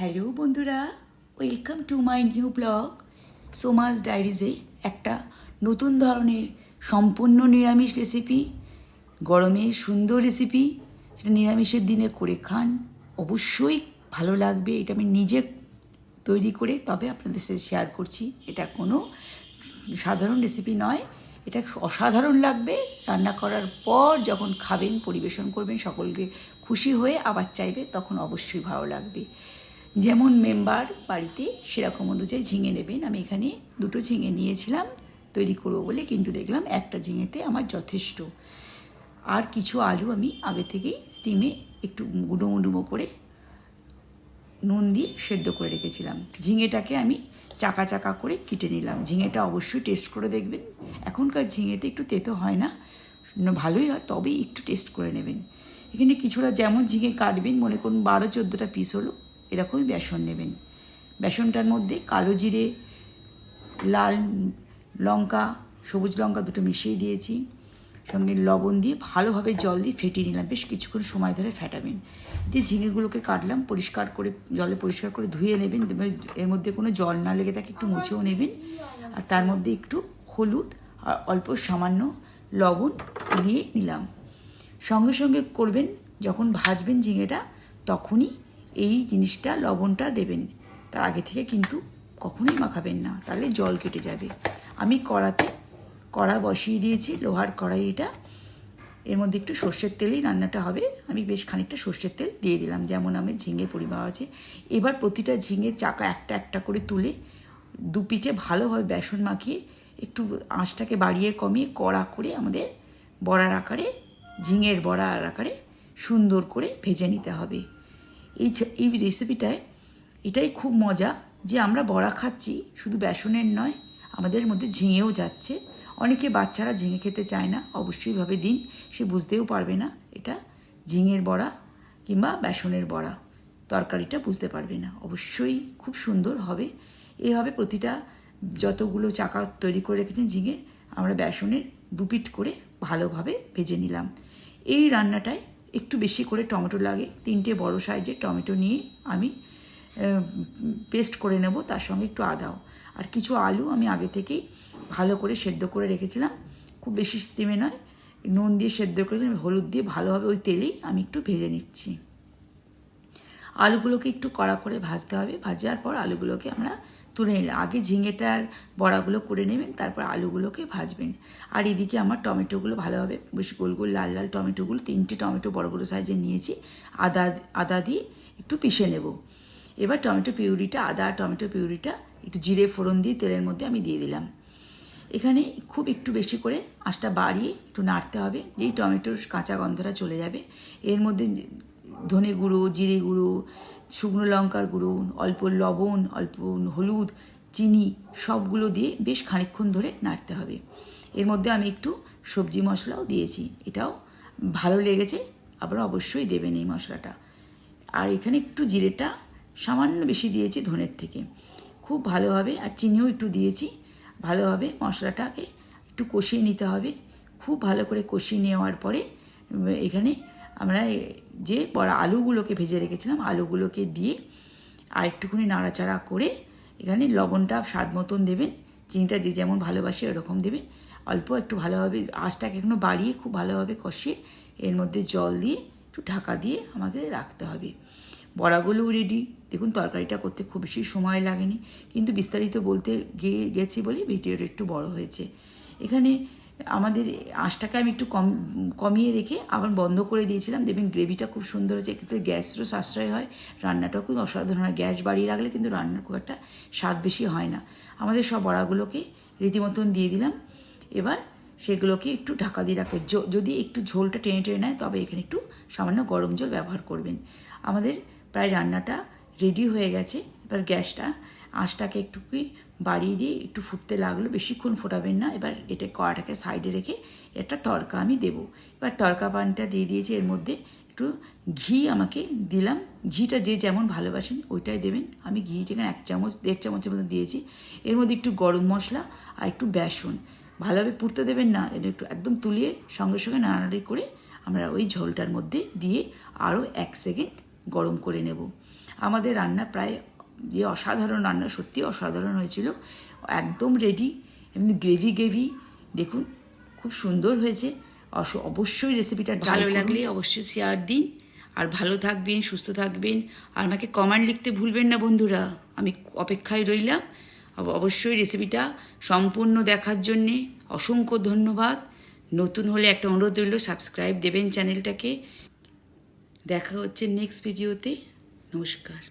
Hello বন্ধুরা, welcome to my new blog Soma's ডায়েরিজে। একটা নতুন ধরনের সম্পূর্ণ নিরামিষ রেসিপি, গরমে সুন্দর রেসিপি, সেটা নিরামিষের দিনে করে খান, অবশ্যই ভালো লাগবে। এটা আমি নিজে তৈরি করে তবে আপনাদের সাথে শেয়ার করছি। এটা কোনো সাধারণ রেসিপি নয়, এটা অসাধারণ লাগবে। রান্না করার পর যখন খাবেন, পরিবেশন করবেন, সকলকে খুশি হয়ে আবার চাইবে, তখন অবশ্যই ভালো লাগবে। যেমন মেম্বার বাড়িতে সেরকম অনুযায়ী ঝিঙে নেবেন। আমি এখানে 2টো ঝিঙে নিয়েছিলাম তৈরি করবো বলে, কিন্তু দেখলাম একটা ঝিঙেতে আমার যথেষ্ট। আর কিছু আলু আমি আগে থেকেই স্টিমে একটু ডুমো ডুমো করে নুন দিয়ে সেদ্ধ করে রেখেছিলাম। ঝিঙেটাকে আমি চাকা চাকা করে কেটে নিলাম। ঝিঙেটা অবশ্যই টেস্ট করে দেখবেন। এখনকার ঝিঙেতে একটু তেতো হয় না, ভালোই হয়, তবেই একটু টেস্ট করে নেবেন। এখানে কিছুটা যেমন ঝিঙে কাটবেন, মনে করুন 12-14টা পিস হলো, এরকমই বেসন নেবেন। বেসনটার মধ্যে কালো জিরে, লাল লঙ্কা, সবুজ লঙ্কা দুটো মিশিয়ে দিয়েছি, সঙ্গে লবণ দিয়ে ভালোভাবে জল দিয়ে ফেটিয়ে নিলাম। বেশ কিছুক্ষণ সময় ধরে ফেটাবেন। দিয়ে ঝিঙেগুলোকে কাটলাম, পরিষ্কার করে জলে পরিষ্কার করে ধুয়ে নেবেন। এর মধ্যে কোনো জল না লেগে থাকে একটু মুছেও নেবেন। আর তার মধ্যে একটু হলুদ আর অল্প সামান্য লবণ দিয়ে নিলাম। সঙ্গে সঙ্গে করবেন, যখন ভাজবেন ঝিঙেটা তখনই এই জিনিসটা, লবণটা দেবেন। তার আগে থেকে কিন্তু কখনোই মাখাবেন না, তাহলে জল কেটে যাবে। আমি কড়া বসিয়ে দিয়েছি, লোহার কড়াই এটা। এর মধ্যে একটু সর্ষের তেলেই রান্নাটা হবে। আমি বেশ খানিকটা সর্ষের তেল দিয়ে দিলাম, যেমন আমি ঝিঙে পরিমাপ আছে। এবার প্রতিটা ঝিঙে চাকা একটা একটা করে তুলে দু পিঠে ভালোভাবে বেসন মাখিয়ে একটু আঁচটাকে বাড়িয়ে কমিয়ে কড়া করে আমাদের বড়ার আকারে, ঝিঙের বড়ার আকারে সুন্দর করে ভেজে নিতে হবে। এই রেসিপিটায় এটাই খুব মজা যে আমরা বড়া খাচ্ছি, শুধু বেসনের নয়, আমাদের মধ্যে ঝিঙেও যাচ্ছে। অনেকে বাচ্চারা ঝিঙে খেতে চায় না, অবশ্যইভাবে দিন, সে বুঝতেও পারবে না এটা ঝিঙের বড়া কিংবা বেসনের বড়া, তরকারিটা বুঝতে পারবে না। অবশ্যই খুব সুন্দর হবে। এভাবে প্রতিটা যতগুলো চাকা তৈরি করে রেখেছেন ঝিঙে, আমরা বেসনের দুপিট করে ভালোভাবে ভেজে নিলাম। এই রান্নাটায় একটু বেশি করে টমেটো লাগে। 3টে বড় সাইজের টমেটো নিয়ে আমি পেস্ট করে নেব, তার সঙ্গে একটু আদাও। আর কিছু আলু আমি আগে থেকেই ভালো করে সেদ্ধ করে রেখেছিলাম, খুব বেশি স্টিমে নয়, নুন দিয়ে সেদ্ধ করেছিলাম, হলুদ দিয়ে ভালোভাবে ওই তেলেই আমি একটু ভেজে নিচ্ছি। আলুগুলোকে একটু কড়া করে ভাজতে হবে। ভাজার পর আলুগুলোকে আমরা তুলে নিলাম। আগে ঝিঙেটার বড়াগুলো করে নেবেন, তারপর আলুগুলোকে ভাজবেন। আর এদিকে আমার টমেটোগুলো ভালোভাবে বেশ গোল গোল লাল লাল টমেটোগুলো, 3টে টমেটো বড় বড় সাইজের নিয়েছি, আদা দিয়ে একটু পিষে নেব। এবার টমেটো পিউরিটা, আদা আর টমেটো পিউরিটা একটু জিরে ফোড়ন দিয়ে তেলের মধ্যে আমি দিয়ে দিলাম। এখানে খুব একটু বেশি করে আঁচটা বাড়িয়ে একটু নাড়তে হবে, যেই টমেটোর কাঁচা গন্ধটা চলে যাবে। এর মধ্যে ধনে গুঁড়ো, জিরে গুঁড়ো, শুকনো লঙ্কার গুঁড়ো, অল্প লবণ, অল্প হলুদ, চিনি সবগুলো দিয়ে বেশ খানিকক্ষণ ধরে নাড়তে হবে। এর মধ্যে আমি একটু সবজি মশলাও দিয়েছি, এটাও ভালো লেগেছে, আপনারা অবশ্যই দেবেন এই মশলাটা। আর এখানে একটু জিরেটা সামান্য বেশি দিয়েছি ধনের থেকে, খুব ভালোভাবে, আর চিনিও একটু দিয়েছি। ভালোভাবে মশলাটাকে একটু কষিয়ে নিতে হবে। খুব ভালো করে কষিয়ে নেওয়ার পরে এখানে আমরা যে বড় আলুগুলোকে ভেজে রেখেছিলাম, আলুগুলোকে দিয়ে আর একটুখানি নাড়াচাড়া করে এখানে লবণটা স্বাদ মতন দেবেন, চিনিটা যে যেমন ভালোবাসে ওরকম দেবেন। অল্প একটু ভালোভাবে আঁচটাকে একটু বাড়িয়ে খুব ভালোভাবে কষিয়ে এর মধ্যে জল দিয়ে একটু ঢাকা দিয়ে আমাদের রাখতে হবে। বড়াগুলোও রেডি। দেখুন, তরকারিটা করতে খুব বেশি সময় লাগেনি, কিন্তু বিস্তারিত বলতে গেছি বলে ভিডিওটা একটু বড় হয়েছে। এখানে আমাদের আঁচটাকে আমি একটু কমিয়ে রেখে আবার বন্ধ করে দিয়েছিলাম। দেখবেন গ্রেভিটা খুব সুন্দর হয়েছে, এক্ষেত্রে গ্যাসেরও সাশ্রয় হয়, রান্নাটাও খুব অসাধারণ হয়। গ্যাস বাড়িয়ে রাখলে কিন্তু রান্নার খুব একটা স্বাদ বেশি হয় না। আমাদের সব বড়াগুলোকে রীতিমতন দিয়ে দিলাম। এবার সেগুলোকে একটু ঢাকা দিয়ে রাখতে, যদি একটু ঝোলটা টেনে টেনে নেয় তবে এখানে একটু সামান্য গরম জল ব্যবহার করবেন। আমাদের প্রায় রান্নাটা রেডি হয়ে গেছে। এবার গ্যাসটা আঁচটাকে একটু বাড়িয়ে দিয়ে একটু ফুটতে লাগলো, বেশিক্ষণ ফোটাবেন না। এবার এটা কড়াটাকে সাইডে রেখে একটা তড়কা আমি দেবো। এবার তড়কা পানটা দিয়ে দিয়েছি, এর মধ্যে একটু ঘি আমাকে দিলাম। ঘিটা যে যেমন ভালোবাসেন ওইটাই দেবেন। আমি ঘিটা 1 চামচ 1.5 চামচের মতো দিয়েছি। এর মধ্যে একটু গরম মশলা আর একটু বেসন, ভালোভাবে পুড়তে দেবেন না, এটা একটু একদম তুলিয়ে সঙ্গে সঙ্গে নাড়ানাড়ি করে আমরা ওই ঝোলটার মধ্যে দিয়ে আরও 1 সেকেন্ড গরম করে নেব। আমাদের রান্না প্রায় যে অসাধারণ রান্না, সত্যি অসাধারণ হয়েছিল, একদম রেডি। এমনি গ্রেভি গ্রেভি দেখুন, খুব সুন্দর হয়েছে। অবশ্যই রেসিপিটা ভালো লাগলে অবশ্যই শেয়ার দিন। আর ভালো থাকবেন, সুস্থ থাকবেন, আর আমাকে কমেন্ট লিখতে ভুলবেন না বন্ধুরা। আমি অপেক্ষায় রইলাম। অবশ্যই রেসিপিটা সম্পূর্ণ দেখার জন্যে অসংখ্য ধন্যবাদ। নতুন হলে একটা অনুরোধ রইল, সাবস্ক্রাইব দেবেন চ্যানেলটাকে। দেখা হচ্ছে নেক্সট ভিডিওতে। নমস্কার।